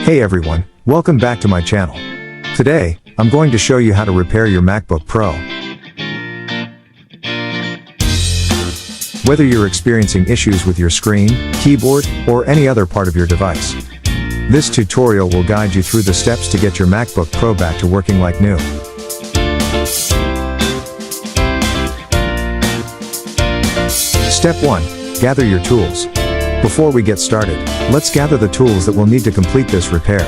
Hey everyone, welcome back to my channel. Today, I'm going to show you how to repair your MacBook Pro. Whether you're experiencing issues with your screen, keyboard, or any other part of your device, this tutorial will guide you through the steps to get your MacBook Pro back to working like new. Step 1. Gather your tools. Before we get started, let's gather the tools that we'll need to complete this repair.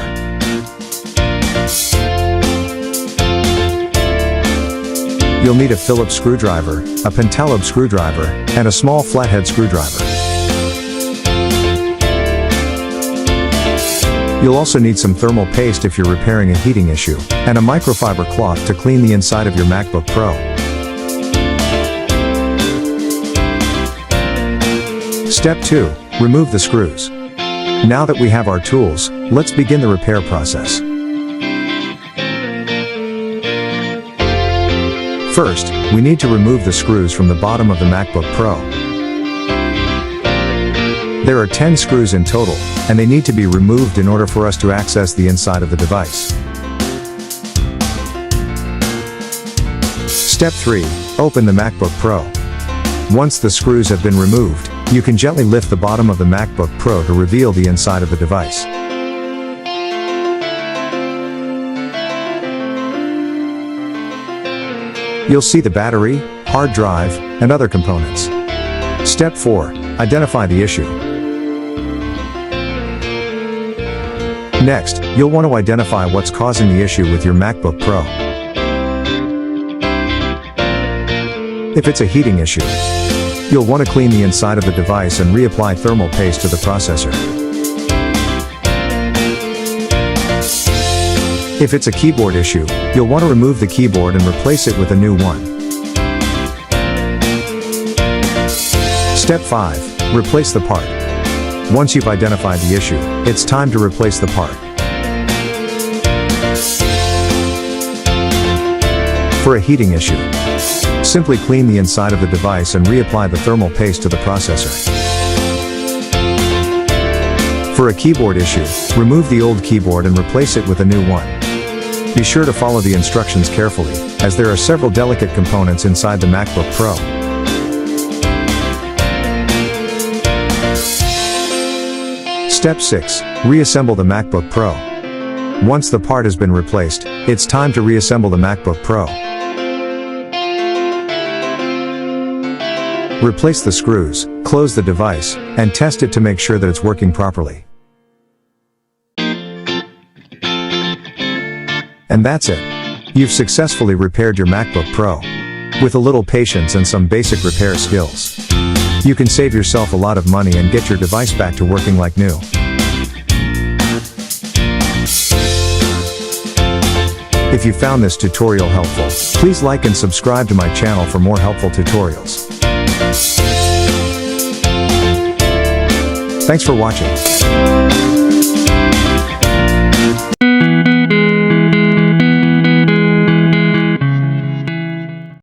You'll need a Phillips screwdriver, a pentalobe screwdriver, and a small flathead screwdriver. You'll also need some thermal paste if you're repairing a heating issue, and a microfiber cloth to clean the inside of your MacBook Pro. Step 2. Remove the screws. Now that we have our tools, let's begin the repair process. First, we need to remove the screws from the bottom of the MacBook Pro. There are 10 screws in total, and they need to be removed in order for us to access the inside of the device. Step 3. Open the MacBook Pro. Once the screws have been removed, you can gently lift the bottom of the MacBook Pro to reveal the inside of the device. You'll see the battery, hard drive, and other components. Step 4. Identify the issue. Next, you'll want to identify what's causing the issue with your MacBook Pro. If it's a heating issue, you'll want to clean the inside of the device and reapply thermal paste to the processor. If it's a keyboard issue, you'll want to remove the keyboard and replace it with a new one. Step 5. Replace the part. Once you've identified the issue, it's time to replace the part. For a heating issue, simply clean the inside of the device and reapply the thermal paste to the processor. For a keyboard issue, remove the old keyboard and replace it with a new one. Be sure to follow the instructions carefully, as there are several delicate components inside the MacBook Pro. Step 6. Reassemble the MacBook Pro. Once the part has been replaced, it's time to reassemble the MacBook Pro. Replace the screws, close the device, and test it to make sure that it's working properly. And that's it. You've successfully repaired your MacBook Pro. With a little patience and some basic repair skills, you can save yourself a lot of money and get your device back to working like new. If you found this tutorial helpful, please like and subscribe to my channel for more helpful tutorials. Thanks for watching.